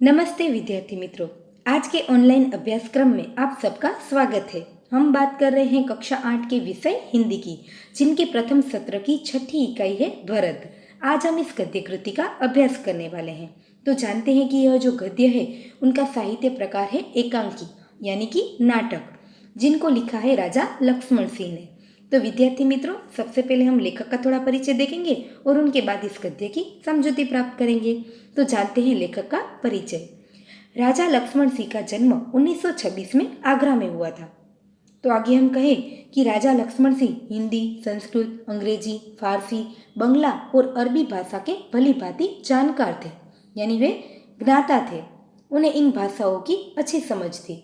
नमस्ते विद्यार्थी मित्रों। आज के ऑनलाइन अभ्यासक्रम में आप सबका स्वागत है। हम बात कर रहे हैं कक्षा 8 के विषय हिंदी की, जिनके प्रथम सत्र की छठी इकाई है भरत। आज हम इस गद्य कृति का अभ्यास करने वाले हैं। तो जानते हैं कि यह जो गद्य है उनका साहित्य प्रकार है एकांकी यानी कि नाटक, जिनको लिखा है राजा लक्ष्मण सिंह ने। तो विद्यार्थी मित्रों, सबसे पहले हम लेखक का थोड़ा परिचय देखेंगे और उनके बाद इस गद्य की समझौती प्राप्त करेंगे। तो जानते हैं लेखक का परिचय। राजा लक्ष्मण सिंह का जन्म 1926 में आगरा में हुआ था। तो आगे हम कहें कि राजा लक्ष्मण सिंह हिंदी, संस्कृत, अंग्रेजी, फारसी, बंगला और अरबी भाषा के भली भांति जानकार थे, यानी वे ज्ञाता थे। उन्हें इन भाषाओं की अच्छी समझ थी।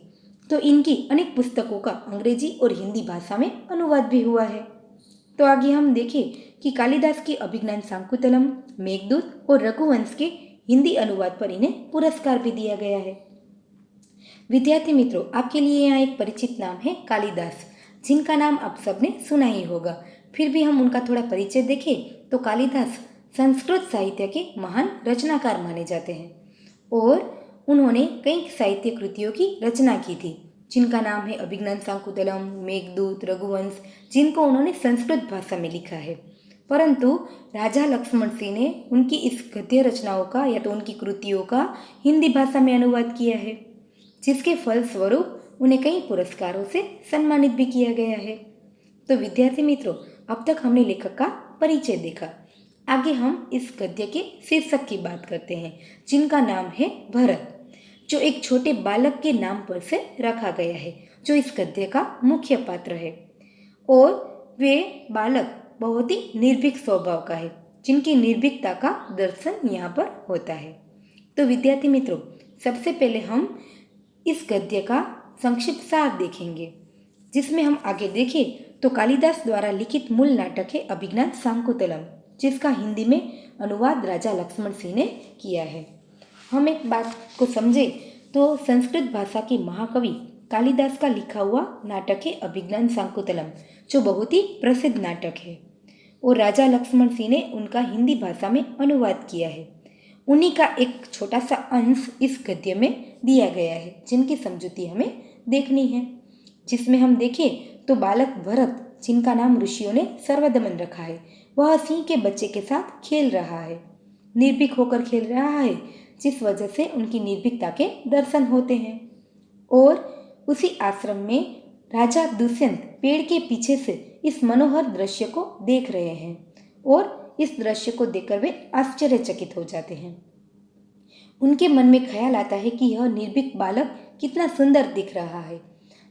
तो इनकी अनेक पुस्तकों का अंग्रेजी और हिंदी भाषा में अनुवाद भी हुआ है। तो आगे हम देखें कि कालिदास की अभिज्ञान शाकुंतलम, मेघदूत और रघुवंश के हिंदी अनुवाद पर इन्हें पुरस्कार भी दिया गया है। विद्यार्थी मित्रों, आपके लिए यहाँ एक परिचित नाम है कालिदास, जिनका नाम आप सबने सुना ही होगा। फिर भी हम उनका थोड़ा परिचय देखें तो कालिदास संस्कृत साहित्य के महान रचनाकार माने जाते हैं और उन्होंने कई साहित्य कृतियों की रचना की थी, जिनका नाम है अभिज्ञान शाकुंतलम, मेघदूत, रघुवंश, जिनको उन्होंने संस्कृत भाषा में लिखा है। परंतु राजा लक्ष्मण सिंह ने उनकी इस गद्य रचनाओं का या तो उनकी कृतियों का हिंदी भाषा में अनुवाद किया है, जिसके फलस्वरूप उन्हें कई पुरस्कारों से सम्मानित भी किया गया है। तो विद्यार्थी मित्रों, अब तक हमने लेखक का परिचय देखा। आगे हम इस गद्य के शीर्षक की बात करते हैं, जिनका नाम है भरत, जो एक छोटे बालक के नाम पर से रखा गया है, जो इस गद्य का मुख्य पात्र है। और वे बालक बहुत ही निर्भीक स्वभाव का है, जिनकी निर्भीकता का दर्शन यहाँ पर होता है। तो विद्यार्थी मित्रों, सबसे पहले हम इस गद्य का संक्षिप्त सार देखेंगे, जिसमें हम आगे देखें तो कालिदास द्वारा लिखित मूल नाटक है अभिज्ञान शाकुंतलम, जिसका हिंदी में अनुवाद राजा लक्ष्मण सिंह ने किया है। हम एक बात को समझें तो संस्कृत भाषा के महाकवि कालिदास का लिखा हुआ नाटक है अभिज्ञान शाकुंतलम, जो बहुत ही प्रसिद्ध नाटक है और राजा लक्ष्मण सिंह ने उनका हिंदी भाषा में अनुवाद किया है। उन्हीं का एक छोटा सा अंश इस गद्य में दिया गया है, जिनकी समझौती हमें देखनी है। जिसमें हम देखें तो बालक भरत, जिनका नाम ऋषियों ने सर्वदमन रखा है, वह सिंह के बच्चे के साथ खेल रहा है, निर्भीक होकर खेल रहा है, जिस वजह से उनकी निर्भीकता के दर्शन होते हैं। और उसी आश्रम में राजा दुष्यंत पेड़ के पीछे से इस मनोहर दृश्य को देख रहे हैं और इस दृश्य को देखकर वे आश्चर्यचकित हो जाते हैं। उनके मन में ख्याल आता है कि यह निर्भीक बालक कितना सुंदर दिख रहा है।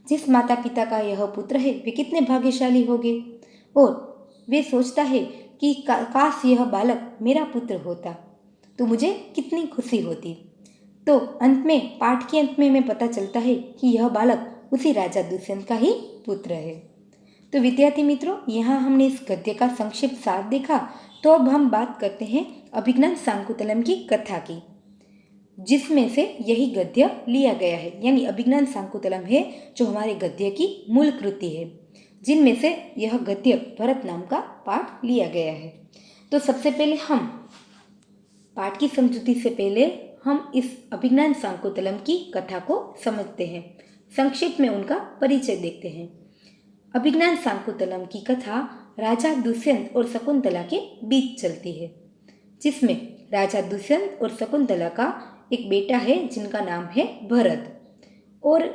जिस माता पिता का यह पुत्र है वे कितने भाग्यशाली होंगे। और वे सोचता है कि काश यह बालक मेरा पुत्र होता तो मुझे कितनी खुशी होती। तो अंत में, पाठ के अंत में हमें पता चलता है कि यह बालक उसी राजा दुष्यंत का ही पुत्र है। तो विद्यार्थी मित्रों, यहाँ हमने इस गद्य का संक्षिप्त सार देखा। तो अब हम बात करते हैं अभिज्ञान शाकुंतलम की कथा की, जिसमें से यही गद्य लिया गया है। यानी अभिज्ञान शाकुंतलम है जो हमारे गद्य की मूल कृति है, जिनमें से यह गद्य भरत नाम का पाठ लिया गया है। तो सबसे पहले हम पाठ की समझौती से पहले हम इस अभिज्ञान शाकुंतलम की कथा को समझते हैं। संक्षिप्त में उनका परिचय देखते हैं। अभिज्ञान शाकुंतलम की कथा राजा दुष्यंत और शकुंतला के बीच चलती है, जिसमें राजा दुष्यंत और शकुंतला का एक बेटा है, जिनका नाम है भरत, और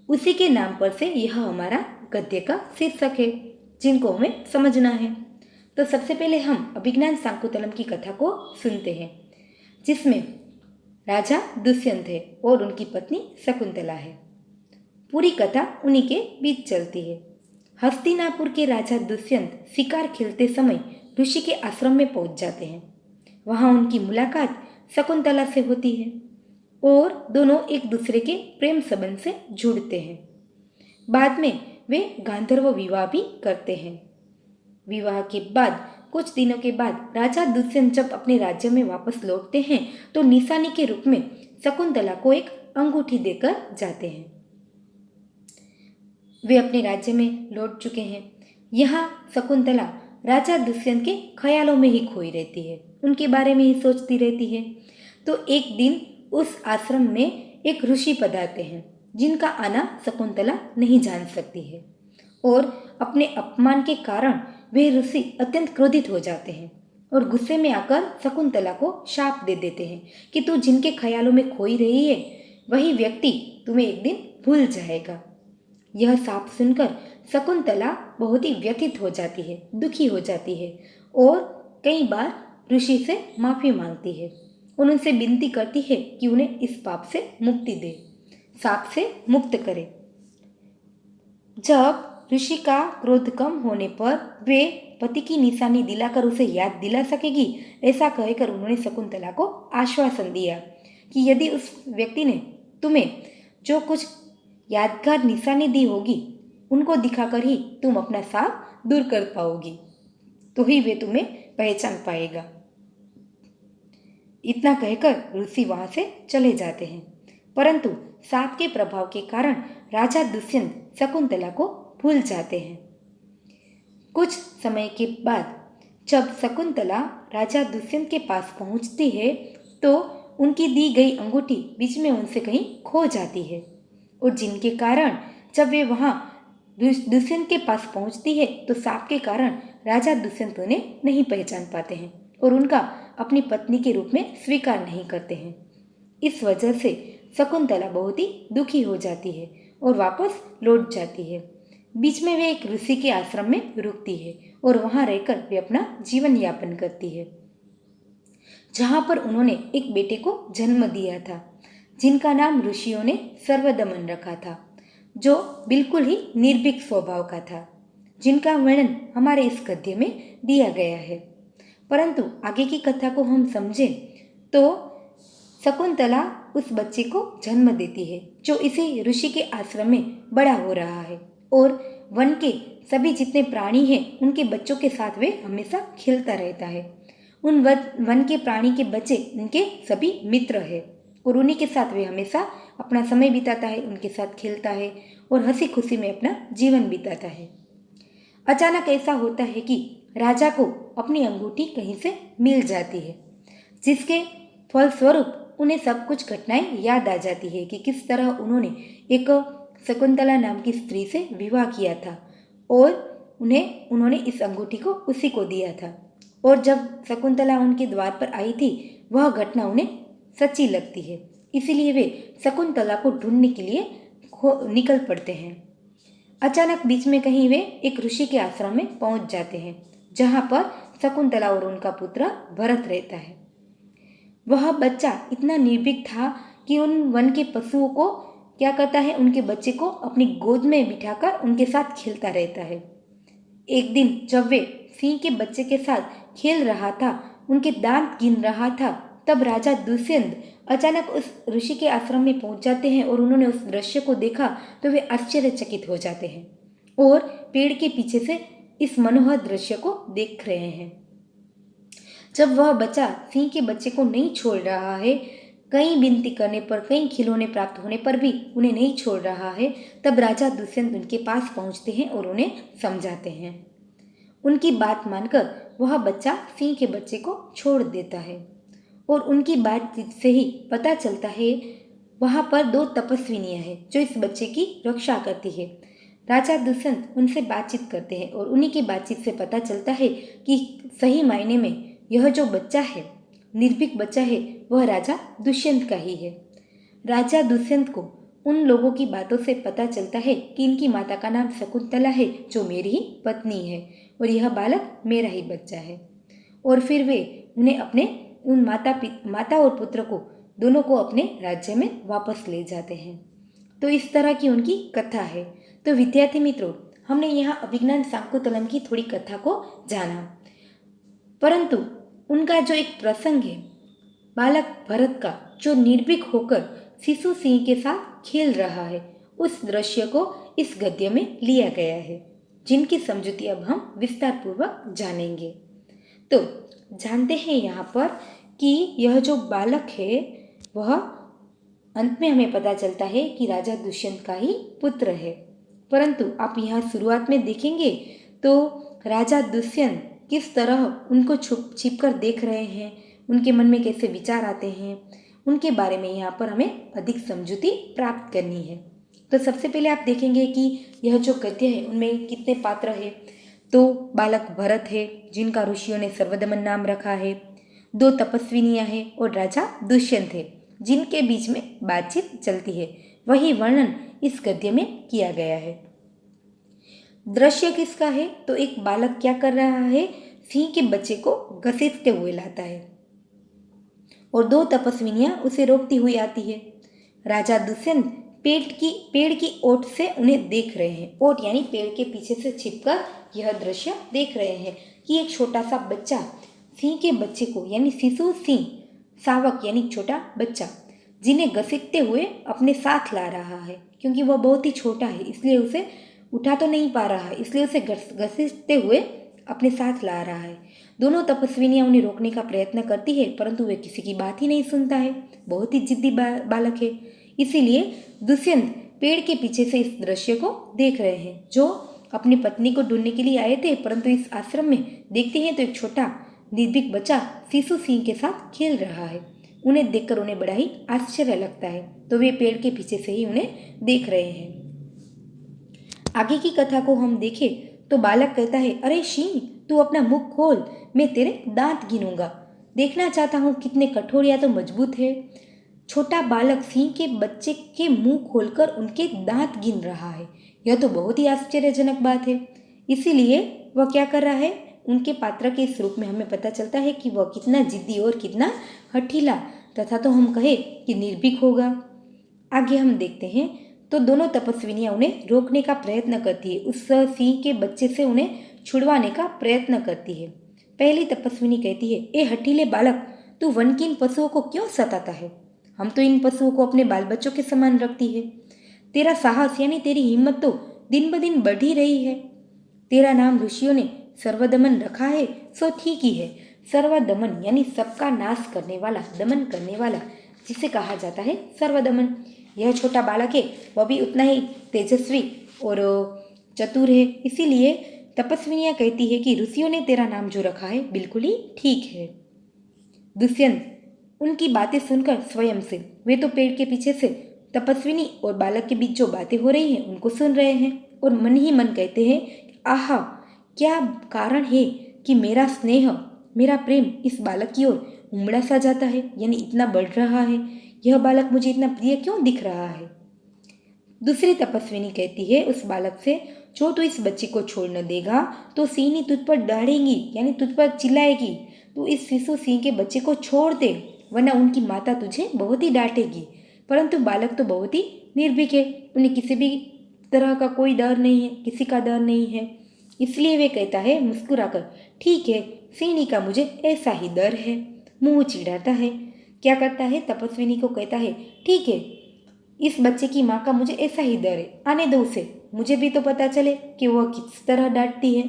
उसी के नाम पर से यह हमारा गद्य का शीर्षक है, जिनको हमें समझना है। तो सबसे पहले हम अभिज्ञान शाकुंतलम की कथा को सुनते हैं, जिसमें राजा दुष्यंत है और उनकी पत्नी शकुंतला है। पूरी कथा उन्हीं के बीच चलती है। हस्तिनापुर के राजा दुष्यंत शिकार खेलते समय ऋषि के आश्रम में पहुंच जाते हैं। वहां उनकी मुलाकात शकुंतला से होती है और दोनों एक दूसरे के प्रेम संबंध से जुड़ते हैं। बाद में वे गांधर्व विवाह भी करते हैं। विवाह के बाद कुछ दिनों के बाद राजा दुष्यंत जब अपने राज्य में वापस लौटते हैं तो निशानी के रूप में शकुंतला को एक अंगूठी देकर जाते हैं। वे अपने राज्य में लौट चुके हैं। यहाँ शकुंतला राजा दुष्यंत के ख्यालों में ही खोई रहती है, उनके बारे में ही सोचती रहती है। तो एक दिन उस आश्रम में एक ऋषि पधारते हैं जिनका आना शकुंतला नहीं जान सकती है, और अपने अपमान के कारण वे ऋषि अत्यंत क्रोधित हो जाते हैं और गुस्से में आकर शकुंतला को शाप दे देते हैं कि तू जिनके ख्यालों में खोई रही है वही व्यक्ति तुम्हें एक दिन भूल जाएगा। यह शाप सुनकर शकुंतला बहुत ही व्यथित हो जाती है, दुखी हो जाती है और कई बार ऋषि से माफी मांगती है और उनसे विनती करती है कि उन्हें इस पाप से मुक्ति दे, शाप से मुक्त करे। जब ऋषि का क्रोध कम होने पर वे पति की निशानी दिलाकर उसे याद दिला सकेगी, ऐसा कहकर उन्होंने शकुंतला को आश्वासन दिया कि यदि उस व्यक्ति ने तुम्हें जो कुछ यादगार निशानी दी होगी उनको दिखाकर ही तुम अपना शाप दूर कर पाओगी, तो ही वे तुम्हें पहचान पाएगा। इतना कहकर ऋषि वहां से चले जाते हैं, परंतु शाप के प्रभाव के कारण राजा दुष्यंत शकुंतला को भूल जाते हैं। कुछ समय के बाद जब शकुंतला राजा दुष्यंत के पास पहुंचती है तो उनकी दी गई अंगूठी बीच में उनसे कहीं खो जाती है, और जिनके कारण जब वे वहां दुष्यंत के पास पहुंचती है तो शाप के कारण राजा दुष्यंत उन्हें नहीं पहचान पाते हैं और उनका अपनी पत्नी के रूप में स्वीकार नहीं करते हैं। इस वजह से शकुंतला बहुत ही दुखी हो जाती है और वापस लौट जाती है। बीच में वे एक ऋषि के आश्रम में रुकती है और वहां रहकर वे अपना जीवन यापन करती है, जहां पर उन्होंने एक बेटे को जन्म दिया था जिनका नाम ऋषियों ने सर्वदमन रखा था, जो बिल्कुल ही निर्भीक स्वभाव का था, जिनका वर्णन हमारे इस गद्य में दिया गया है। परंतु आगे की कथा को हम समझें तो शकुंतला उस बच्चे को जन्म देती है जो इसी ऋषि के आश्रम में बड़ा हो रहा है, और वन के सभी जितने प्राणी हैं उनके बच्चों के साथ वे हमेशा खेलता रहता है। उन वन के प्राणी के बच्चे उनके सभी मित्र हैं और उन्हीं के साथ वे हमेशा अपना समय बिताता है, उनके साथ खेलता है और हंसी खुशी में अपना जीवन बिताता है। अचानक ऐसा होता है कि राजा को अपनी अंगूठी कहीं से मिल जाती है, जिसके फलस्वरूप उन्हें सब कुछ घटनाएं याद आ जाती है कि किस तरह उन्होंने एक शकुंतला नाम की स्त्री से विवाह किया था और उन्होंने इस अंगूठी को उसी को दिया था, और जब शकुंतला उनके द्वार पर आई थी वह घटना उन्हें सच्ची लगती है, इसीलिए वे शकुंतला को ढूंढने के लिए निकल पड़ते हैं। अचानक बीच में कहीं वे एक ऋषि के आश्रम में पहुंच जाते हैं, जहां पर शकुंतला और उनका पुत्र भरत रहता है। वह बच्चा इतना निर्भीक था कि उन वन के पशुओं को क्या करता है, उनके बच्चे को अपनी गोद में बिठाकर उनके साथ खेलता रहता है। एक दिन जब वे सिंह के बच्चे के साथ खेल रहा था, उनके दांत गिन रहा था, तब राजा दुष्यंत अचानक उस ऋषि के आश्रम में पहुंच जाते हैं और उन्होंने उस दृश्य को देखा तो वे आश्चर्यचकित हो जाते हैं और पेड़ के पीछे से इस मनोहर दृश्य को देख रहे हैं। जब वह बच्चा सिंह के बच्चे को नहीं छोड़ रहा है, कई विनती करने पर, कई खिलौने प्राप्त होने पर भी उन्हें नहीं छोड़ रहा है, तब राजा दुष्यंत उनके पास पहुंचते हैं और उन्हें समझाते हैं। उनकी बात मानकर वह बच्चा सिंह के बच्चे को छोड़ देता है और उनकी बातचीत से ही पता चलता है वहां पर 2 तपस्विनियां हैं जो इस बच्चे की रक्षा करती है। राजा दुष्यंत उनसे बातचीत करते हैं और उन्हीं की बातचीत से पता चलता है कि सही मायने में यह जो बच्चा है, निर्भीक बच्चा है, वह राजा दुष्यंत का ही है। राजा दुष्यंत को उन लोगों की बातों से पता चलता है कि इनकी माता का नाम शकुंतला है जो मेरी ही पत्नी है और यह बालक मेरा ही बच्चा है, और फिर वे उन्हें अपने उन माता और पुत्र को दोनों को अपने राज्य में वापस ले जाते हैं। तो इस तरह की उनकी कथा है। तो विद्यार्थी मित्रों, हमने यहाँ अभिज्ञान शाकुंतलम की थोड़ी कथा को जाना, परंतु उनका जो एक प्रसंग है बालक भरत का जो निर्भीक होकर शिशु सिंह के साथ खेल रहा है, उस दृश्य को इस गद्य में लिया गया है, जिनकी समझुती अब हम विस्तार पूर्वक जानेंगे। तो जानते हैं यहाँ पर कि यह जो बालक है वह अंत में हमें पता चलता है कि राजा दुष्यंत का ही पुत्र है, परंतु आप यहाँ शुरुआत में देखेंगे तो राजा दुष्यंत किस तरह उनको छिप कर देख रहे हैं, उनके मन में कैसे विचार आते हैं, उनके बारे में यहाँ पर हमें अधिक समझूती प्राप्त करनी है। तो सबसे पहले आप देखेंगे कि यह जो गद्य है उनमें कितने पात्र हैं। तो बालक भरत है जिनका ऋषियों ने सर्वदमन नाम रखा है, 2 तपस्विनियाँ हैं और राजा दुष्यंत है जिनके बीच में बातचीत चलती है। वही वर्णन इस गद्य में किया गया है। दृश्य किसका है? तो एक बालक क्या कर रहा है, सिंह के बच्चे को घसीटते हुए लाता है और 2 तपस्विनियां उसे रोकती हुई आती है। राजा दुष्यंत पेड़ की ओट से उन्हें देख रहे हैं। ओट यानी पेड़ के पीछे से छिपकर यह दृश्य देख रहे हैं कि एक छोटा सा बच्चा सिंह के बच्चे को यानी शिशु सिंह, शावक यानी छोटा बच्चा, जिन्हें घसीटते हुए अपने साथ ला रहा है। क्योंकि वह बहुत ही छोटा है इसलिए उसे उठा तो नहीं पा रहा है, इसलिए उसे घसीटते हुए अपने साथ ला रहा है। दोनों तपस्विनियां उन्हें रोकने का प्रयत्न करती है परंतु वे किसी की बात ही नहीं सुनता है। बहुत ही जिद्दी बालक है। इसीलिए दुष्यंत पेड़ के पीछे से इस दृश्य को देख रहे हैं। जो अपनी पत्नी को ढूंढने के लिए आए थे परंतु इस आश्रम में देखते हैं तो एक छोटा निर्भीक बच्चा शिशु सिंह के साथ खेल रहा है। उन्हें देखकर उन्हें बड़ा ही आश्चर्य लगता है, तो वे पेड़ के पीछे से ही उन्हें देख रहे हैं। आगे की कथा को हम देखें तो बालक कहता है, अरे सिंह तू अपना मुख खोल, मैं तेरे दांत गिनूंगा, देखना चाहता हूँ कितने कठोर या तो मजबूत है। छोटा बालक सिंह के बच्चे के मुंह खोलकर उनके दांत गिन रहा है। यह तो बहुत ही आश्चर्यजनक बात है। इसीलिए वह क्या कर रहा है, उनके पात्र के इस रूप में हमें पता चलता है कि वह कितना जिद्दी और कितना हठीला तथा तो हम कहे कि निर्भीक होगा। आगे हम देखते हैं तो दोनों तपस्विनियां उन्हें रोकने का प्रयत्न करती है, उस सिंह के बच्चे से उन्हें छुड़वाने का प्रयत्न करती है। पहली तपस्विनी कहती है, ए हठीले बालक, तू वन की इन पशुओं को क्यों सताता है? हम तो इन पशुओं को अपने बाल बच्चों के समान रखती है। तेरा साहस यानी तेरी हिम्मत तो दिन ब दिन बढ़ ही रही है। तेरा नाम ऋषियों ने सर्वदमन रखा है, सो ठीक ही है। सर्वदमन यानी सबका नाश करने वाला, दमन करने वाला, जिसे कहा जाता है सर्वदमन। यह छोटा बालक है, वह भी उतना ही तेजस्वी और चतुर है। इसीलिए तपस्विनियां कहती है कि ऋषियों ने तेरा नाम जो रखा है बिल्कुल ही ठीक है। दुष्यंत उनकी बातें सुनकर स्वयं से, वे तो पेड़ के पीछे से तपस्विनी और बालक के बीच जो बातें हो रही हैं उनको सुन रहे हैं और मन ही मन कहते हैं, आहा, क्या कारण है कि मेरा स्नेह, मेरा प्रेम इस बालक की ओर उमड़ा सा जाता है, यानी इतना बढ़ रहा है। यह बालक मुझे इतना प्रिय क्यों दिख रहा है? दूसरी तपस्विनी कहती है उस बालक से, जो तू इस बच्चे को छोड़ न देगा तो सीनी तुझ पर डाढ़ेंगी, यानी तुझ पर चिल्लाएगी। तू इस शिशु सिंह के बच्चे को छोड़ दे, वरना उनकी माता तुझे बहुत ही डांटेगी। परंतु बालक तो बहुत ही निर्भीक है, उन्हें किसी भी तरह का कोई डर नहीं है, किसी का डर नहीं है। इसलिए वे कहता है मुस्कुराकर, ठीक है, सीनी का मुझे ऐसा ही डर है। मुंह चिढ़ाता है। क्या करता है, तपस्विनी को कहता है, ठीक है, इस बच्चे की माँ का मुझे ऐसा ही डर है, आने दो उसे, मुझे भी तो पता चले कि वह किस तरह डांटती है।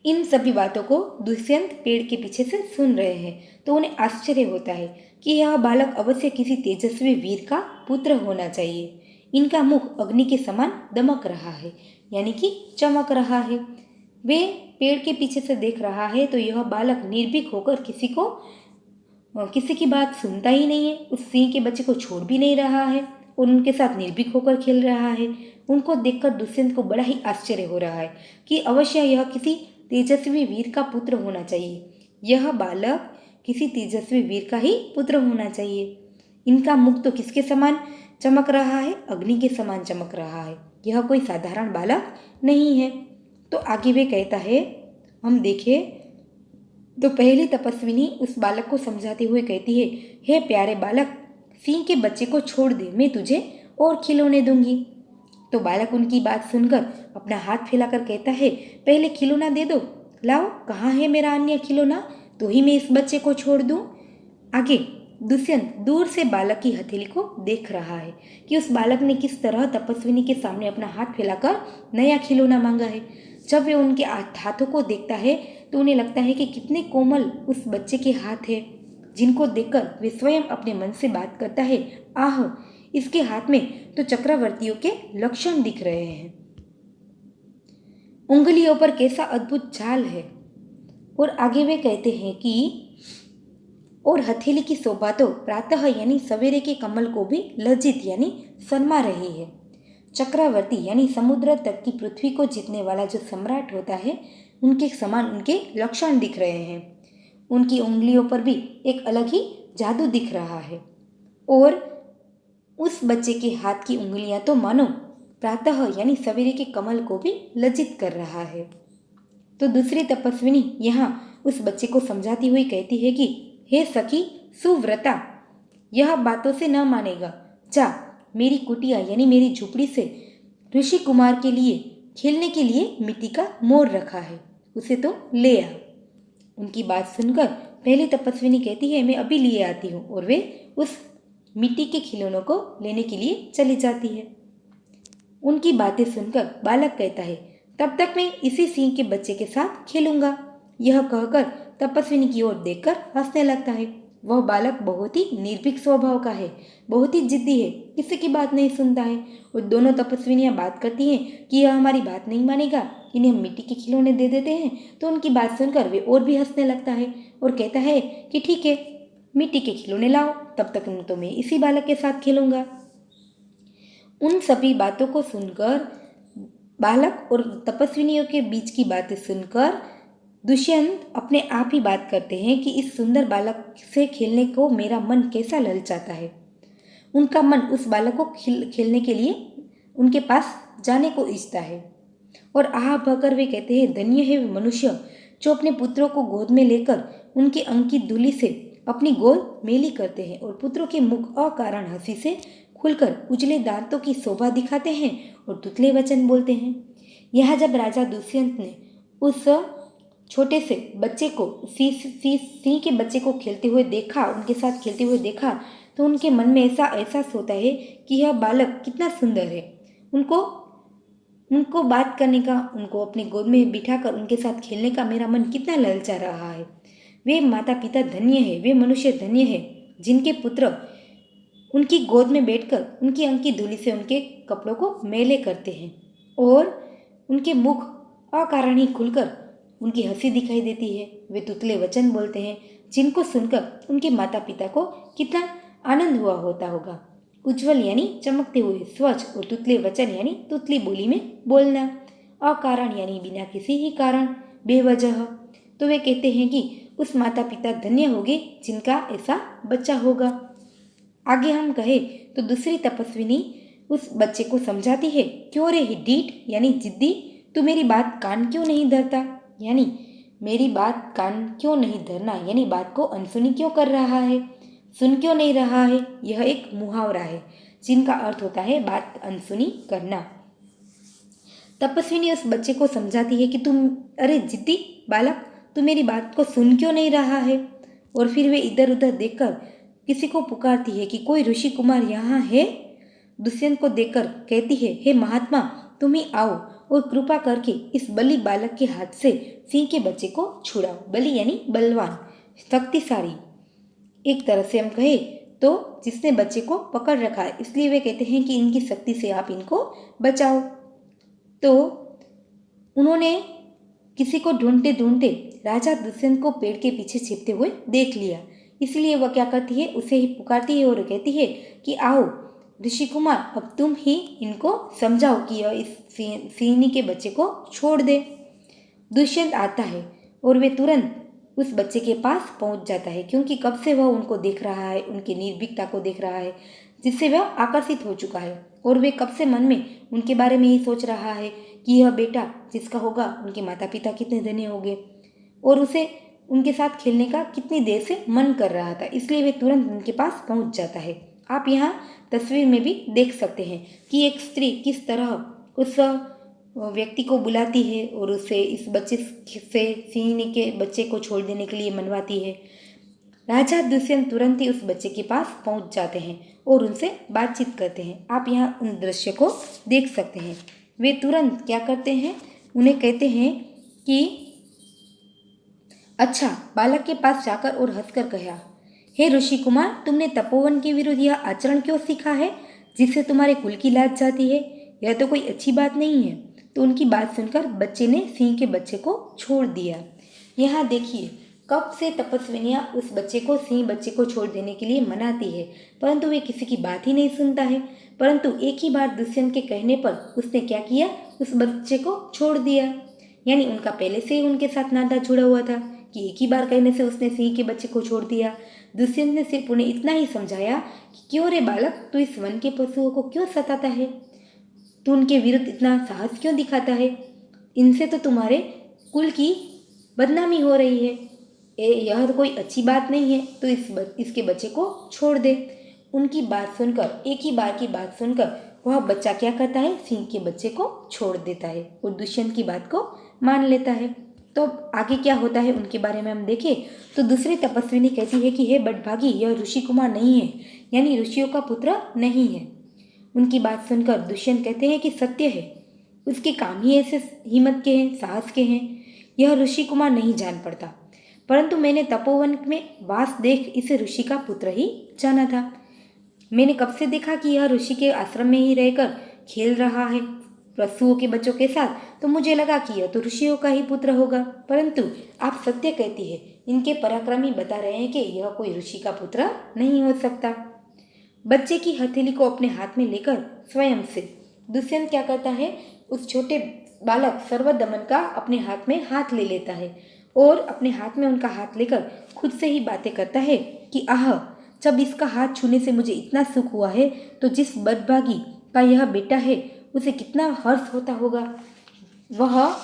इन सभी बातों को दुष्यंत पेड़ के पीछे से सुन रहे हैं तो उन्हें आश्चर्य होता है कि यह बालक अवश्य किसी तेजस्वी वीर का पुत्र होना चाहिए। इनका मुख अग्नि के समान दमक रहा है, यानी कि चमक रहा है। वे पेड़ के पीछे से देख रहा है तो यह बालक निर्भीक होकर किसी की बात सुनता ही नहीं है, उस सिंह के बच्चे को छोड़ भी नहीं रहा है और उनके साथ निर्भीक होकर खेल रहा है। उनको देखकर दुष्यंत को बड़ा ही आश्चर्य हो रहा है कि अवश्य यह किसी तेजस्वी वीर का पुत्र होना चाहिए। यह बालक किसी तेजस्वी वीर का ही पुत्र होना चाहिए। इनका मुख तो किसके समान चमक रहा है? अग्नि के समान चमक रहा है। यह कोई साधारण बालक नहीं है। तो आगे वे कहता है, हम देखें तो पहली तपस्विनी उस बालक को समझाते हुए कहती है, हे प्यारे बालक, सिंह के बच्चे को छोड़ दे, मैं तुझे और खिलौने दूंगी। तो बालक उनकी बात सुनकर अपना हाथ फैलाकर कहता है, पहले खिलौना दे दो, लाओ, कहाँ है मेरा अन्य खिलौना, तो ही मैं इस बच्चे को छोड़ दूं। आगे दुष्यंत दूर से बालक की हथेली को देख रहा है कि उस बालक ने किस तरह तपस्विनी के सामने अपना हाथ फैलाकर नया खिलौना मांगा है। जब वे उनके हाथों को देखता है तो उन्हें लगता है कि कितने कोमल उस बच्चे के हाथ है, जिनको देखकर वे स्वयं अपने मन से बात करता है, आह, इसके हाथ में तो चक्रवर्तियों के लक्षण दिख रहे हैं। उंगलियों पर कैसा अद्भुत जाल है। और आगे वे कहते हैं कि और हथेली की शोभा तो प्रातः यानी सवेरे के कमल को भी लज्जित यानी शर्मा रही है। चक्रवर्ती यानी समुद्र तक की पृथ्वी को जीतने वाला जो सम्राट होता है, उनके समान उनके लक्षण दिख रहे हैं। उनकी उंगलियों पर भी एक अलग ही जादू दिख रहा है और उस बच्चे के हाथ की उंगलियां तो मानो प्रातः यानी सवेरे के कमल को भी लज्जित कर रहा है। तो दूसरी तपस्विनी यहाँ उस बच्चे को समझाती हुई कहती है कि हे सखी सुव्रता, यह बातों से न मानेगा, जा मेरी कुटिया यानी मेरी झुपड़ी से ऋषि कुमार के लिए खेलने के लिए मिट्टी का मोर रखा है, उसे तो ले आ। उनकी बात सुनकर पहली तपस्विनी कहती है मैं अभी लिए आती हूँ, और वे उस मिट्टी के खिलौनों को लेने के लिए चली जाती है। उनकी बातें सुनकर बालक कहता है तब तक मैं इसी सिंह के बच्चे के साथ खेलूंगा। यह कहकर तपस्विनी की ओर देखकर हंसने लगता है। वह बालक बहुत ही निर्भीक स्वभाव का है, बहुत ही जिद्दी है, किसी की बात नहीं सुनता है। और दोनों तपस्विनियां बात करती हैं कि यह हमारी बात नहीं मानेगा, इन्हें मिट्टी के खिलौने दे देते हैं। तो उनकी बात सुनकर वे और भी हंसने लगता है और कहता है कि ठीक है, मिट्टी के खिलौने लाओ, तब तक तो मैं इसी बालक के साथ खेलूंगा। उन सभी बातों को सुनकर, बालक और तपस्विनियों के बीच की बातें सुनकर दुष्यंत अपने आप ही बात करते हैं कि इस सुंदर बालक से खेलने को मेरा मन कैसा ललचाता है। उनका मन उस बालक को खेलने के लिए उनके पास जाने को इच्छता है और आह भकर वे कहते हैं धन्य है वे मनुष्य जो अपने पुत्रों को गोद में लेकर उनके अंकित धूलि से अपनी गोद मेली करते हैं और पुत्रों के मुख अकारण हंसी से खुलकर उजले दांतों की शोभा दिखाते हैं और तुतले वचन बोलते हैं। यह जब राजा दुष्यंत ने उस छोटे से बच्चे को सिंह के बच्चे को खेलते हुए देखा, उनके साथ खेलते हुए देखा, तो उनके मन में ऐसा एहसास होता है कि यह बालक कितना सुंदर है। उनको बात करने का, उनको अपनी गोद में बिठाकर उनके साथ खेलने का मेरा मन कितना ललचा रहा है। वे माता पिता धन्य है, वे मनुष्य धन्य है जिनके पुत्र उनकी गोद में बैठकर उनकी अंकी धूलि से उनके कपड़ों को मैले करते हैं और उनके मुख अकारण ही खुलकर उनकी हंसी दिखाई देती है। वे तुतले वचन बोलते हैं जिनको सुनकर उनके माता पिता को कितना आनंद हुआ होता होगा। उज्जवल यानी चमकते हुए, स्वच्छ, और तुतले वचन यानी तुतली बोली में बोलना, अकारण यानी बिना किसी ही कारण, बेवजह। तो वे कहते हैं कि उस माता पिता धन्य होंगे जिनका ऐसा बच्चा होगा। आगे हम कहे तो दूसरी तपस्विनी उस बच्चे को समझाती है क्यों रे ही डीठ यानी जिद्दी, तू मेरी बात कान क्यों नहीं धरता, यानी मेरी बात कान क्यों नहीं धरना यानी बात को अनसुनी क्यों कर रहा है, सुन क्यों नहीं रहा है। यह एक मुहावरा है जिनका अर्थ होता है बात अनसुनी करना। तपस्विनी उस बच्चे को समझाती है कि तुम अरे जिद्दी बालक, तू मेरी बात को सुन क्यों नहीं रहा है। और फिर वे इधर उधर देखकर किसी को पुकारती है कि कोई ऋषि कुमार यहाँ है। दुष्यंत को देखकर कहती है हे महात्मा, तुम ही आओ और कृपा करके इस बलि बालक के हाथ से सिंह के बच्चे को छुड़ाओ। बलि यानी बलवान, शक्तिशाली, एक तरह से हम कहे तो जिसने बच्चे को पकड़ रखा है, इसलिए वे कहते हैं कि इनकी शक्ति से आप इनको बचाओ। तो उन्होंने किसी को ढूंढते ढूंढते राजा दुष्यंत को पेड़ के पीछे छिपते हुए देख लिया, इसलिए वह क्या करती है, उसे ही पुकारती है और कहती है कि आओ ऋषि कुमार, अब तुम ही इनको समझाओ कि यह इस सिंहनी के बच्चे को छोड़ दे। दुष्यंत आता है और वे तुरंत उस बच्चे के पास पहुंच जाता है, क्योंकि कब से वह उनको देख रहा है, उनकी निर्भीकता को देख रहा है, जिससे वह आकर्षित हो चुका है। और वे कब से मन में उनके बारे में ही सोच रहा है कि यह बेटा जिसका होगा उनके माता पिता कितने धन्य होंगे, और उसे उनके साथ खेलने का कितनी देर से मन कर रहा था, इसलिए वे तुरंत उनके पास पहुंच जाता है। आप यहाँ तस्वीर में भी देख सकते हैं कि एक स्त्री किस तरह उस व्यक्ति को बुलाती है और उसे इस बच्चे से सिंहनी के बच्चे को छोड़ देने के लिए मनवाती है। राजा दुष्यंत तुरंत ही उस बच्चे के पास पहुंच जाते हैं और उनसे बातचीत करते हैं। आप यहाँ उन दृश्य को देख सकते हैं। वे तुरंत क्या करते हैं, उन्हें कहते हैं कि अच्छा, बालक के पास जाकर और हंसकर कहा, हे ऋषि कुमार, तुमने तपोवन के विरुद्ध यह आचरण क्यों सीखा है जिससे तुम्हारे कुल की लाज जाती है? यह तो कोई अच्छी बात नहीं है। तो उनकी बात सुनकर बच्चे ने सिंह के बच्चे को छोड़ दिया। यहाँ देखिए, कब से तपस्विनियाँ उस बच्चे को सिंह बच्चे को छोड़ देने के लिए मनाती है, परंतु वे किसी की बात ही नहीं सुनता है। परंतु एक ही बार दुष्यंत के कहने पर उसने क्या किया, उस बच्चे को छोड़ दिया। यानी उनका पहले से ही उनके साथ नाता जुड़ा हुआ था कि एक ही बार कहने से उसने सिंह के बच्चे को छोड़ दिया। दुष्यंत ने सिर्फ उन्हें इतना ही समझाया कि क्यों रे बालक, तू इस वन के पशुओं को क्यों सताता है, तू उनके विरुद्ध इतना साहस क्यों दिखाता है, इनसे तो तुम्हारे कुल की बदनामी हो रही है। यह तो कोई अच्छी बात नहीं है, तो इसके बच्चे को छोड़ दे। उनकी बात सुनकर, एक ही बार की बात सुनकर वह बच्चा क्या करता है, सिंह के बच्चे को छोड़ देता है और दुष्यंत की बात को मान लेता है। तो आगे क्या होता है उनके बारे में हम देखें तो दूसरी तपस्विनी कहती है कि हे बड़भागी, यह ऋषि कुमार नहीं है, यानी ऋषियों का पुत्र नहीं है। उनकी बात सुनकर दुष्यंत कहते हैं कि सत्य है, उसके काम ही ऐसे हिम्मत के हैं, साहस के हैं, यह ऋषि कुमार नहीं जान पड़ता। परंतु मैंने तपोवन में वास देख इसे ऋषि का पुत्र ही जाना था। मैंने कब से देखा कि यह ऋषि के आश्रम में ही रहकर खेल रहा है पशुओं के बच्चों के साथ, तो मुझे लगा कि यह तो ऋषियों का ही पुत्र होगा। परंतु आप सत्य कहती है, इनके पराक्रमी बता रहे हैं कि यह कोई ऋषि का पुत्र नहीं हो सकता। बच्चे की हथेली को अपने हाथ में लेकर स्वयं से दुष्यंत क्या करता है, उस छोटे बालक सर्वदमन का अपने हाथ में हाथ ले लेता है और अपने हाथ में उनका हाथ लेकर खुद से ही बातें करता है कि आह, जब इसका हाथ छूने से मुझे इतना सुख हुआ है, तो जिस बदभागी का यह बेटा है उसे कितना हर्ष होता होगा। वह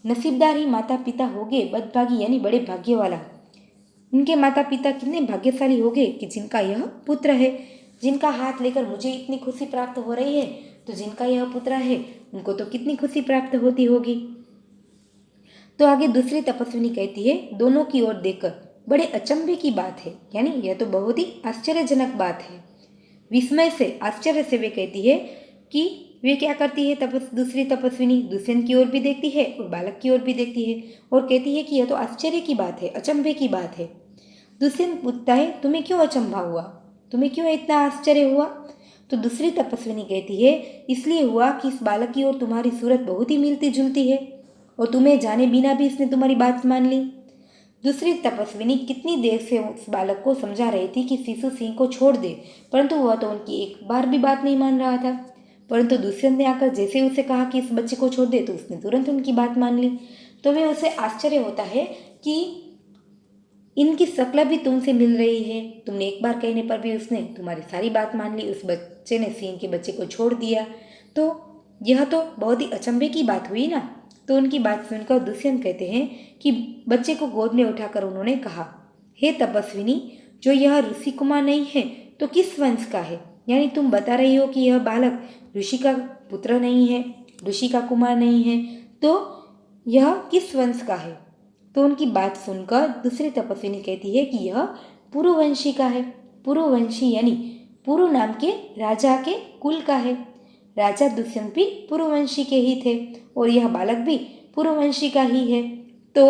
नसीबदार ही माता पिता होंगे, बदभागी यानी बड़े भाग्य वाला। उनके माता पिता कितने भाग्यशाली होंगे कि जिनका यह पुत्र है, जिनका हाथ लेकर मुझे इतनी खुशी प्राप्त हो रही है, तो जिनका यह पुत्र है उनको तो कितनी खुशी प्राप्त होती होगी। तो आगे दूसरी तपस्विनी कहती है, दोनों की ओर देखकर बड़े अचंभे की बात है, यानी यह तो बहुत ही आश्चर्यजनक बात है। विस्मय से, आश्चर्य से वे कहती है कि वे क्या करती है, दूसरी तपस्विनी दुष्यंत की ओर भी देखती है और बालक की ओर भी देखती है और कहती है कि यह तो आश्चर्य की बात है, अचंभे की बात है। दुष्यंत पूछता है, तुम्हें क्यों अचंभा हुआ, तुम्हें क्यों इतना आश्चर्य हुआ? तो दूसरी तपस्विनी कहती है, इसलिए हुआ कि इस बालक की और तुम्हारी सूरत बहुत ही मिलती जुलती है और तुम्हें जाने बिना भी इसने तुम्हारी बात मान ली। दूसरी तपस्विनी कितनी देर से उस बालक को समझा रही थी कि शिशु सिंह को छोड़ दे, परंतु वह तो उनकी एक बार भी बात नहीं मान रहा था। परंतु दुष्यंत ने आकर जैसे उसे कहा कि इस बच्चे को छोड़ दे, तो उसने तुरंत उनकी बात मान ली। तो वे उसे आश्चर्य होता है कि इनकी शक्ल भी तुमसे मिल रही है, तुमने एक बार कहने पर भी उसने तुम्हारी सारी बात मान ली, उस बच्चे ने सिंह के बच्चे को छोड़ दिया, तो यह तो बहुत ही अचंभे की बात हुई ना। तो उनकी बात सुनकर दुष्यंत कहते हैं कि बच्चे को गोद में उठाकर उन्होंने कहा, हे तपस्विनी, जो यह ऋषि कुमार नहीं है तो किस वंश का है? यानी तुम बता रही हो कि यह बालक ऋषि का पुत्र नहीं है, ऋषि का कुमार नहीं है, तो यह किस वंश का है? तो उनकी बात सुनकर दूसरी तपस्विनी कहती है कि यह पुरुवंशी का है। पुरुवंशी यानी पुरु नाम के राजा के कुल का है। राजा दुष्यंत भी पुरुवंशी के ही थे और यह बालक भी पुरुवंशी का ही है। तो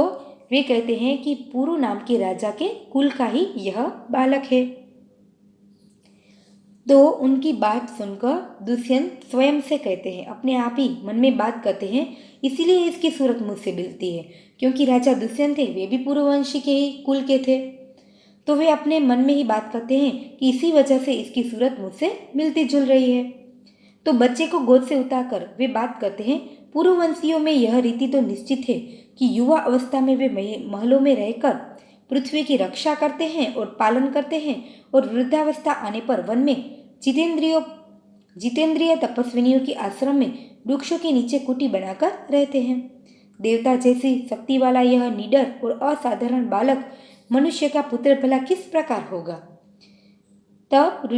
वे कहते हैं कि पुरु नाम के राजा के कुल का ही यह बालक है। तो उनकी बात सुनकर दुष्यंत स्वयं से कहते हैं, अपने आप ही मन में बात करते हैं, इसीलिए इसकी सूरत मुझसे मिलती है, क्योंकि राजा दुष्यंत थे वे भी पुरुवंशी के ही कुल के थे। तो वे अपने मन में ही बात करते हैं कि इसी वजह से इसकी सूरत मुझसे मिलती जुल रही है। तो बच्चे को गोद से उतारकर वे बात करते हैं, पुरुवंशियों में यह रीति तो निश्चित है कि युवा अवस्था में वे महलों में रहकर पृथ्वी की रक्षा करते हैं और पालन करते हैं और वृद्धावस्था आने पर वन में जितेंद्रिय तपस्विनियों के आश्रम में वृक्षों के नीचे कुटी बनाकर रहते हैं। देवता जैसी शक्ति वाला यह निडर और असाधारण बालक मनुष्य का पुत्र भला किस प्रकार होगा? तब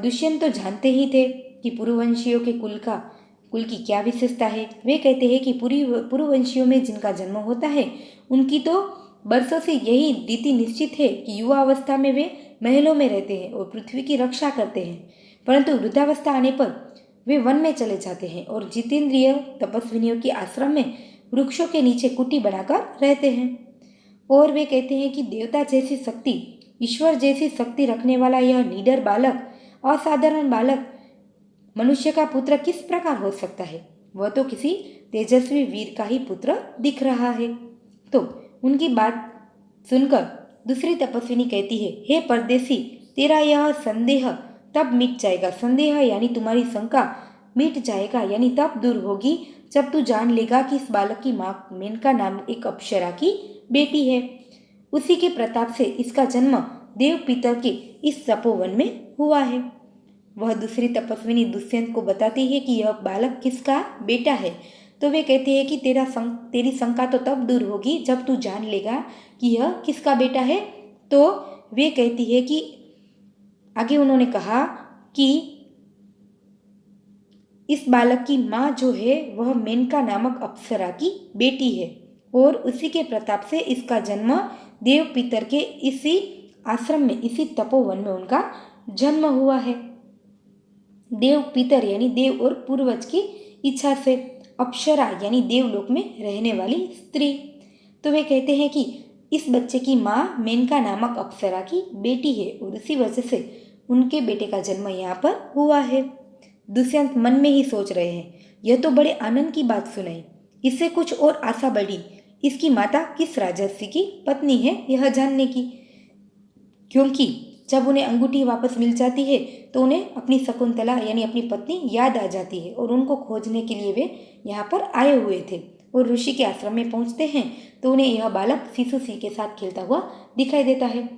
दुष्यंत तो जानते ही थे कि पुरुवंशियों के कुल की क्या विशेषता है। वे कहते हैं कि पुरुवंशियों में जिनका जन्म होता है उनकी तो वर्षों से यही रीति निश्चित है कि युवा अवस्था में वे महलों में रहते हैं और पृथ्वी की रक्षा करते हैं, परंतु वृद्धावस्था आने पर वे वन में चले जाते हैं और जितेंद्रिय तपस्विनियों के आश्रम में वृक्षों के नीचे कुटी बनाकर रहते हैं। और वे कहते हैं कि देवता जैसी शक्ति, ईश्वर जैसी शक्ति रखने वाला यह निडर बालक, असाधारण बालक मनुष्य का पुत्र किस प्रकार हो सकता है? वह तो किसी तेजस्वी वीर का ही पुत्र दिख रहा है। तो उनकी बात सुनकर दूसरी तपस्विनी कहती है, हे परदेसी, तेरा यह संदेह तब मिट जाएगा। संदेह यानी तुम्हारी शंका मिट जाएगा, यानी तब दूर होगी जब तू जान लेगा कि इस बालक की माँ मेनका नाम एक अप्सरा की बेटी है। उसी के प्रताप से इसका जन्म देव पितर के इस तपोवन में हुआ है। वह दूसरी तपस्विनी दुष्यंत को बताती है कि यह बालक किसका बेटा है। तो वे कहते हैं कि तेरी शंका तो तब दूर होगी जब तू जान लेगा कि यह किसका बेटा है। तो वे कहती है कि आगे उन्होंने कहा कि इस बालक की माँ जो है वह मेनका नामक अप्सरा की बेटी है और उसी के प्रताप से इसका जन्म देव पितर के इसी आश्रम में, इसी तपोवन में उनका जन्म हुआ है। देव पितर यानी देव और पूर्वज की इच्छा से, अप्सरा यानी देवलोक में रहने वाली स्त्री। तो वे कहते हैं कि इस बच्चे की माँ मेनका नामक अप्सरा की बेटी है और उसी वजह से उनके बेटे का जन्म यहाँ पर हुआ है। दुष्यंत मन में ही सोच रहे हैं, यह तो बड़े आनंद की बात सुनाई। इससे कुछ और आशा बढ़ी, इसकी माता किस राजर्षि की पत्नी है यह जानने की, क्योंकि जब उन्हें अंगूठी वापस मिल जाती है तो उन्हें अपनी शकुंतला यानी अपनी पत्नी याद आ जाती है और उनको खोजने के लिए वे यहाँ पर आए हुए थे। और ऋषि के आश्रम में पहुँचते हैं तो उन्हें यह बालक शिशु सिंह के साथ खेलता हुआ दिखाई देता है।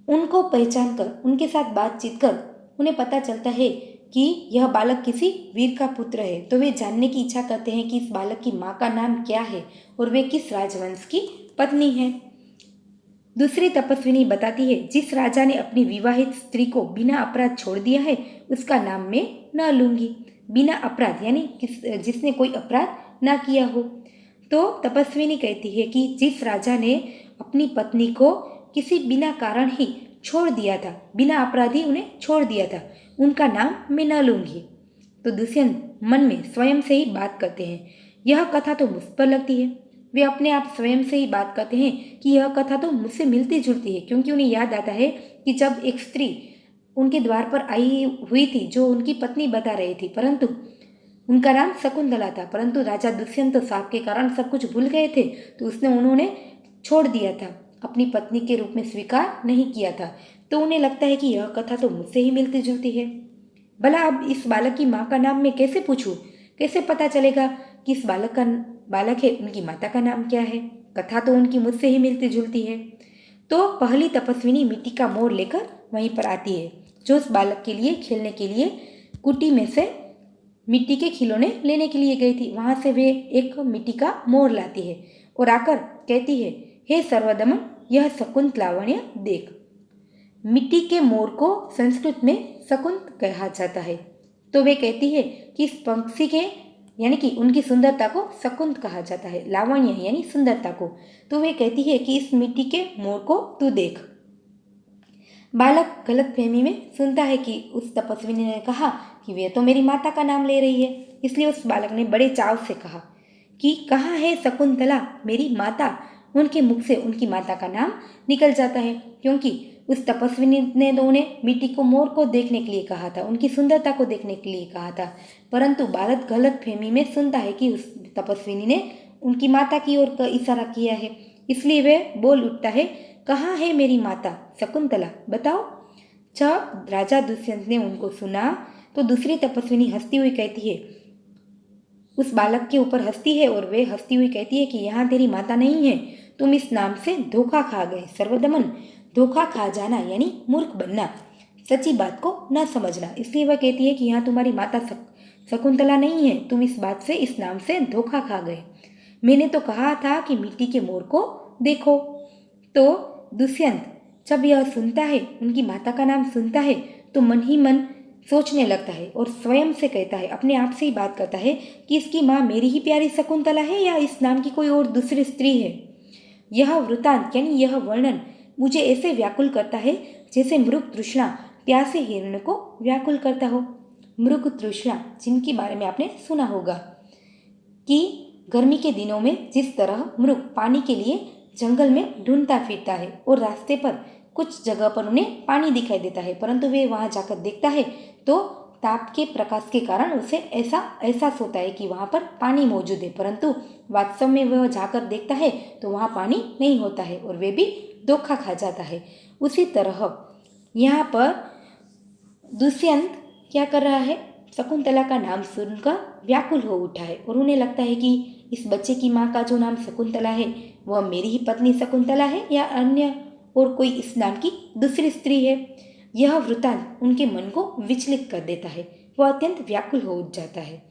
उनको पहचान कर, उनके साथ बातचीत कर उन्हें पता चलता है कि यह बालक किसी वीर का पुत्र है। तो वे जानने की इच्छा करते हैं कि इस बालक की माँ का नाम क्या है और वे किस राजवंश की पत्नी है। दूसरी तपस्विनी बताती है, जिस राजा ने अपनी विवाहित स्त्री को बिना अपराध छोड़ दिया है उसका नाम मैं न लूंगी। बिना अपराध यानी जिसने कोई अपराध ना किया हो। तो तपस्विनी कहती है कि जिस राजा ने अपनी पत्नी को किसी बिना कारण ही छोड़ दिया था, बिना अपराधी उन्हें छोड़ दिया था, उनका नाम मैं न लूंगी। तो दुष्यंत मन में स्वयं से ही बात करते हैं, यह कथा तो मुझ पर लगती है। वे अपने आप स्वयं से ही बात करते हैं कि यह कथा तो मुझसे मिलती जुलती है, क्योंकि उन्हें याद आता है कि जब एक स्त्री उनके द्वार पर आई हुई थी जो उनकी पत्नी बता रही थी, परंतु उनका नाम शकुंतला था, परंतु राजा दुष्यंत तो साप के कारण सब कुछ भूल गए थे, तो उन्होंने छोड़ दिया था, अपनी पत्नी के रूप में स्वीकार नहीं किया था। तो उन्हें लगता है कि यह कथा तो मुझसे ही मिलती जुलती है। भला अब इस बालक की माँ का नाम मैं कैसे पूछूं? कैसे पता चलेगा कि इस बालक है उनकी माता का नाम क्या है? कथा तो उनकी मुझसे ही मिलती जुलती है। तो पहली तपस्विनी मिट्टी का मोर लेकर वहीं पर आती है, जो उस बालक के लिए खेलने के लिए कुटी में से मिट्टी के खिलौने लेने के लिए गई थी। वहां से वे एक मिट्टी का मोर लाती है और आकर कहती है, हे सर्वदमन, यह शकुंत लावण्य देख। मिट्टी के मोर को संस्कृत में शकुंत कहा जाता है। तो वे कहती है कि इस पंक्षी के यानी कि उनकी सुंदरता को शकुंत कहा जाता है, लावण्य यानी सुंदरता को। तो वे कहती है कि इस मिट्टी के मोर को तू देख। बालक गलत फहमी में सुनता है कि उस तपस्विनी ने कहा कि वे तो मेरी माता का नाम ले रही है, इसलिए उस बालक ने बड़े चाव से कहा कि कहाँ है शकुंतला मेरी माता। उनके मुख से उनकी माता का नाम निकल जाता है, क्योंकि उस तपस्विनी ने तो उन्हें मिट्टी को मोर को देखने के लिए कहा था, उनकी सुंदरता को देखने के लिए कहा था, परंतु बालक गलत फहमी में सुनता है कि उस तपस्विनी ने उनकी माता की ओर इशारा किया है, इसलिए वह बोल उठता है, कहाँ है मेरी माता शकुंतला, बताओ। जब राजा दुष्यंत ने उनको सुना तो दूसरी तपस्विनी हंसती हुई कहती है, उस बालक के ऊपर हंसती है और वे हंसती हुई कहती है कि यहाँ तेरी माता नहीं है, तुम इस नाम से धोखा खा गए सर्वदमन। धोखा खा जाना यानी मूर्ख बनना, सच्ची बात को न समझना। इसलिए वह कहती है कि यहाँ तुम्हारी माता शकुंतला नहीं है, तुम इस बात से, इस नाम से धोखा खा गए। मैंने तो कहा था कि मिट्टी के मोर को देखो। तो दुष्यंत जब यह सुनता है, उनकी माता का नाम सुनता है, तो मन ही मन सोचने लगता है और स्वयं से कहता है, अपने आप से ही बात करता है कि इसकी माँ मेरी ही प्यारी शकुंतला है या इस नाम की कोई और दूसरी स्त्री है। यह वृतांत यानी यह वर्णन मुझे ऐसे व्याकुल करता है जैसे मृग तृष्णा प्यासे हिरण को व्याकुल करता हो। मृग तृष्णा जिनके बारे में आपने सुना होगा कि गर्मी के दिनों में जिस तरह मृग पानी के लिए जंगल में ढूंढता फिरता है और रास्ते पर कुछ जगह पर उन्हें पानी दिखाई देता है, परंतु वे वहां जाकर देखता है तो ताप के प्रकाश के कारण उसे ऐसा एहसास होता है कि वहाँ पर पानी मौजूद है, परंतु वास्तव में वह जाकर देखता है तो वहाँ पानी नहीं होता है और वे भी धोखा खा जाता है। उसी तरह यहाँ पर दुष्यंत क्या कर रहा है, शकुंतला का नाम सुनकर व्याकुल हो उठा है और उन्हें लगता है कि इस बच्चे की माँ का जो नाम शकुंतला है वह मेरी ही पत्नी शकुंतला है या अन्य और कोई इस नाम की दूसरी स्त्री है। यह वृतांत उनके मन को विचलित कर देता है। वह अत्यंत व्याकुल हो उठ जाता है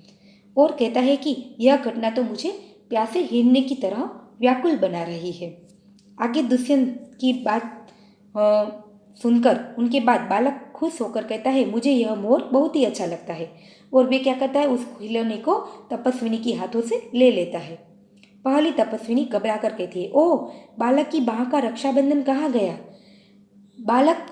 और कहता है कि यह घटना तो मुझे प्यासे हिरने की तरह व्याकुल बना रही है। आगे दुष्यंत की बात सुनकर उनके बाद बालक खुश होकर कहता है, मुझे यह मोर बहुत ही अच्छा लगता है। और वे क्या करता है, उस खिलौने को तपस्विनी के हाथों से ले लेता है। पहली तपस्विनी घबरा कर कहती है, ओह, बालक की बाह का रक्षाबंधन कहाँ गया। बालक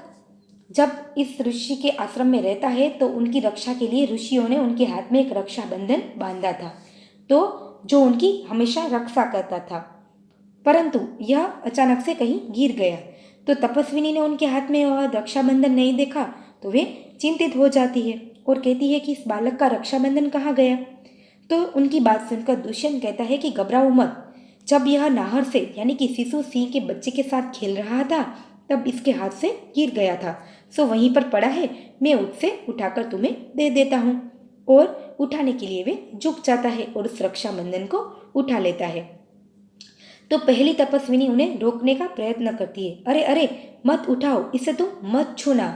जब इस ऋषि के आश्रम में रहता है तो उनकी रक्षा के लिए ऋषियों ने उनके हाथ में एक रक्षाबंधन बांधा था, तो जो उनकी हमेशा रक्षा करता था, परंतु यह अचानक से कहीं गिर गया। तो तपस्विनी ने उनके हाथ में वह रक्षाबंधन नहीं देखा तो वे चिंतित हो जाती है और कहती है कि इस बालक का रक्षाबंधन कहाँ गया। तो उनकी बात सुनकर दुष्यंत कहता है कि घबराओ मत, जब यह नाहर से यानी कि शिशु सिंह के बच्चे के साथ खेल रहा था तब इसके हाथ से गिर गया था, सो वहीं पर पड़ा है, मैं उससे उठाकर तुम्हें दे देता हूँ। और उठाने के लिए वे झुक जाता है और उस रक्षाबंधन को उठा लेता है। तो पहली तपस्विनी उन्हें रोकने का प्रयत्न करती है, अरे अरे मत उठाओ, इसे तो मत छूना।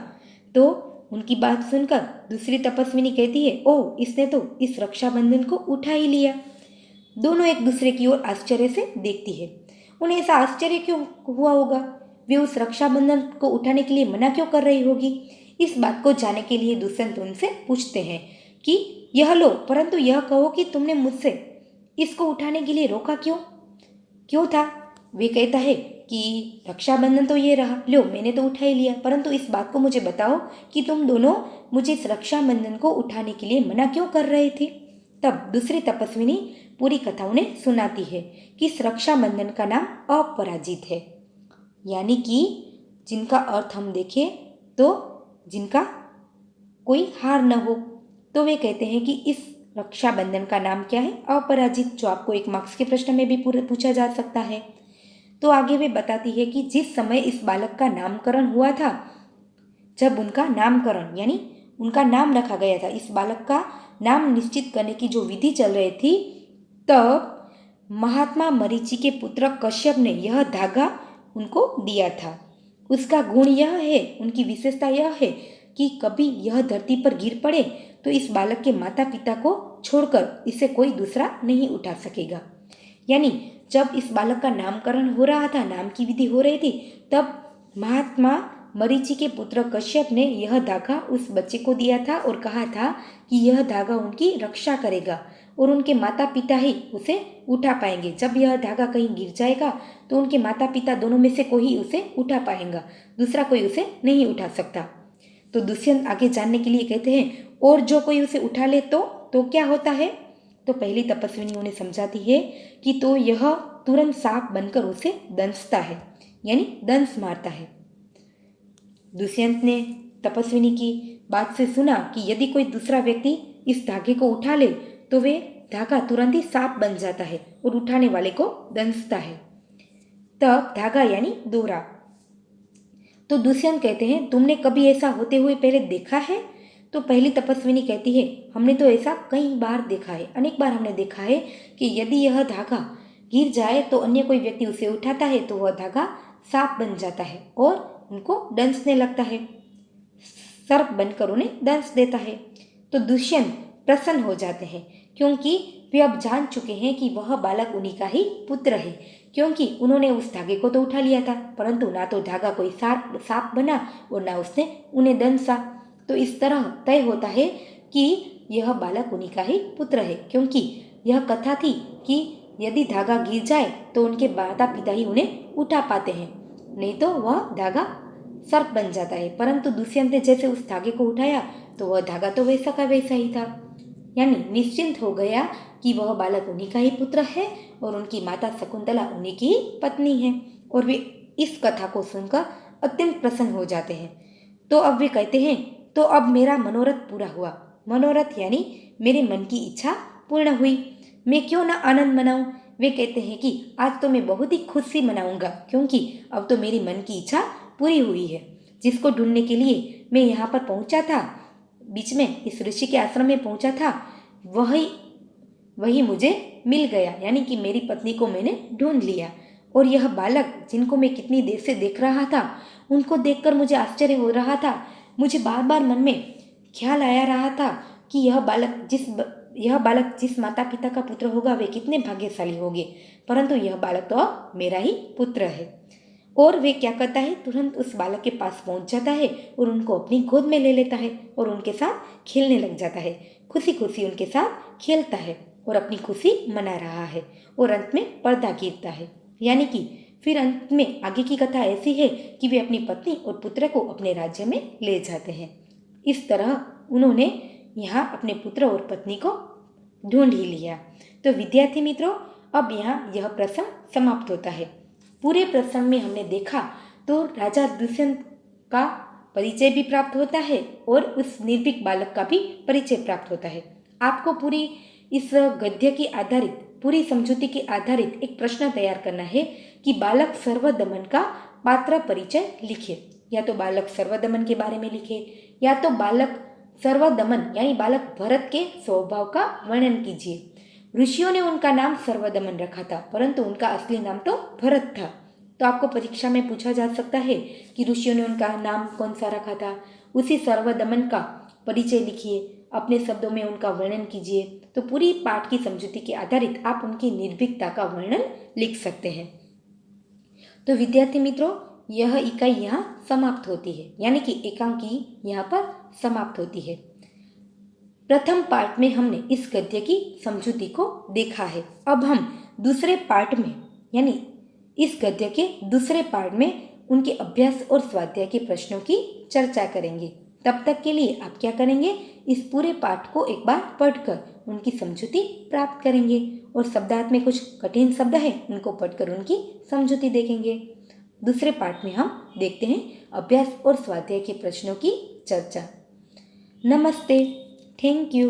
तो उनकी बात सुनकर दूसरी तपस्विनी कहती है, ओह, इसने तो इस रक्षाबंधन को उठा ही लिया। दोनों एक दूसरे की ओर आश्चर्य से देखती है। उन्हें ऐसा आश्चर्य क्यों हुआ होगा, वे उस रक्षाबंधन को उठाने के लिए मना क्यों कर रही होगी। इस बात को जानने के लिए दुष्यंत उनसे पूछते हैं कि यह लो, परंतु यह कहो कि तुमने मुझसे इसको उठाने के लिए रोका क्यों था। वे कहता है कि रक्षाबंधन तो ये रहा, लो मैंने तो उठा ही लिया, परंतु इस बात को मुझे बताओ कि तुम दोनों मुझे इस रक्षाबंधन को उठाने के लिए मना क्यों कर रहे थे। तब दूसरी तपस्विनी पूरी कथा उन्हें सुनाती है कि इस रक्षाबंधन का नाम अपराजित है, यानी कि जिनका अर्थ हम देखें तो जिनका कोई हार न हो। तो वे कहते हैं कि इस रक्षाबंधन का नाम क्या है, अपराजित, जो आपको एक मार्क्स के प्रश्न में भी पूछा जा सकता है। तो आगे वे बताती है कि जिस समय इस बालक का नामकरण हुआ था, जब उनका नामकरण यानी उनका नाम रखा गया था, इस बालक का नाम निश्चित करने की जो विधि चल रही थी, तब महात्मा मरीचि के पुत्र कश्यप ने यह धागा उनको दिया था। उसका गुण यह है, उनकी विशेषता यह है कि कभी यह धरती पर गिर पड़े तो इस बालक के माता पिता को छोड़कर इसे कोई दूसरा नहीं उठा सकेगा। यानी जब इस बालक का नामकरण हो रहा था, नाम की विधि हो रही थी, तब महात्मा मरीचि के पुत्र कश्यप ने यह धागा उस बच्चे को दिया था और कहा था कि यह धागा उनकी रक्षा करेगा और उनके माता पिता ही उसे उठा पाएंगे। जब यह धागा कहीं गिर जाएगा तो उनके माता पिता दोनों में से कोई उसे उठा पाएगा, दूसरा कोई उसे नहीं उठा सकता। तो दुष्यंत आगे जानने के लिए कहते हैं, और जो कोई उसे उठा ले तो क्या होता है। तो पहली तपस्विनी उन्हें समझाती है कि तो यह तुरंत सांप बनकर उसे दंसता है, यानी दंस मारता है। दुष्यंत ने तपस्विनी की बात से सुना कि यदि कोई दूसरा व्यक्ति इस धागे को उठा ले तो वे धागा तुरंत ही सांप बन जाता है और उठाने वाले को दंसता है। तब धागा यानी दोरा। तो दुष्यंत कहते हैं, तुमने कभी ऐसा होते हुए पहले देखा है। तो पहली तपस्विनी कहती है, हमने तो ऐसा कई बार देखा है, अनेक बार हमने देखा है कि यदि यह धागा गिर जाए तो अन्य कोई व्यक्ति उसे उठाता है तो वह धागा सांप बन जाता है और उनको दंसने लगता है, सर्प बनकर उन्हें दंस देता है। तो दुष्यंत प्रसन्न हो जाते हैं क्योंकि वे अब जान चुके हैं कि वह बालक उन्हीं का ही पुत्र है, क्योंकि उन्होंने उस धागे को तो उठा लिया था, परंतु ना तो धागा कोई सांप बना और ना उसने उन्हें दंसा। तो इस तरह तय होता है कि यह बालक उन्हीं का ही पुत्र है, क्योंकि यह कथा थी कि यदि धागा गिर जाए तो उनके माता पिता ही उन्हें उठा पाते हैं, नहीं तो वह धागा सर्प बन जाता है। परंतु दुष्यंत ने जैसे उस धागे को उठाया तो वह धागा तो वैसा का वैसा ही था, यानी निश्चिंत हो गया कि वह बालक उन्हीं का ही पुत्र है और उनकी माता शकुंतला उन्हीं की ही पत्नी है। और वे इस कथा को सुनकर अत्यंत प्रसन्न हो जाते हैं। तो अब वे कहते हैं, तो अब मेरा मनोरथ पूरा हुआ, मनोरथ यानी मेरे मन की इच्छा पूर्ण हुई। मैं क्यों ना आनंद मनाऊं। वे कहते हैं कि आज तो मैं बहुत ही खुशी मनाऊंगा, क्योंकि अब तो मेरी मन की इच्छा पूरी हुई है। जिसको ढूंढने के लिए मैं यहाँ पर पहुंचा था, बीच में इस ऋषि के आश्रम में पहुंचा था, वही वही मुझे मिल गया, यानी कि मेरी पत्नी को मैंने ढूंढ लिया। और यह बालक जिनको मैं कितनी देर से देख रहा था, उनको देखकर मुझे आश्चर्य हो रहा था। मुझे बार बार मन में ख्याल आया रहा था कि यह बालक जिस माता पिता का पुत्र होगा वे कितने भाग्यशाली होंगे, परंतु यह बालक तो अब मेरा ही पुत्र है। और वे क्या करता है, तुरंत उस बालक के पास पहुंच जाता है और उनको अपनी गोद में ले लेता है और उनके साथ खेलने लग जाता है। खुशी खुशी उनके साथ खेलता है और अपनी खुशी मना रहा है। और अंत में पर्दा गिरता है, यानी कि फिर अंत में आगे की कथा ऐसी है कि वे अपनी पत्नी और पुत्र को अपने राज्य में ले जाते हैं। इस तरह उन्होंने यहाँ अपने पुत्र और पत्नी को ढूंढ ही लिया। तो विद्यार्थी मित्रों, अब यहाँ यह प्रसंग समाप्त होता है। पूरे प्रसंग में हमने देखा तो राजा दुष्यंत का परिचय भी प्राप्त होता है और उस निर्भीक बालक का भी परिचय प्राप्त होता है। आपको पूरी इस गद्य की आधारित, पूरी समझौती के आधारित एक प्रश्न तैयार करना है कि बालक सर्वदमन का पात्र परिचय लिखे। या तो बालक सर्वदमन के बारे में लिखे, या तो बालक सर्वदमन यानी बालक भरत के स्वभाव का वर्णन कीजिए। ऋषियों ने उनका नाम सर्वदमन रखा था, परंतु उनका असली नाम तो भरत था। तो आपको परीक्षा में पूछा जा सकता है कि ऋषियों ने उनका नाम कौन सा रखा था। उसी सर्वदमन का परिचय लिखिए, अपने शब्दों में उनका वर्णन कीजिए। तो पूरी पाठ की समझौती के आधारित आप उनकी निर्भीकता का वर्णन लिख सकते हैं। तो विद्यार्थी मित्रों, यह इकाई यहाँ समाप्त होती है, यानी कि एकांकी यहाँ पर समाप्त होती है। प्रथम पार्ट में हमने इस गद्य की समझौती को देखा है। अब हम दूसरे पार्ट में, यानी इस गद्य के दूसरे पार्ट में उनके अभ्यास और स्वाध्याय के प्रश्नों की चर्चा करेंगे। तब तक के लिए आप क्या करेंगे, इस पूरे पाठ को एक बार पढ़कर उनकी समझौती प्राप्त करेंगे और शब्दार्थ में कुछ कठिन शब्द है उनको पढ़कर उनकी समझौती देखेंगे। दूसरे पार्ट में हम देखते हैं अभ्यास और स्वाध्याय के प्रश्नों की चर्चा। नमस्ते, थैंक यू।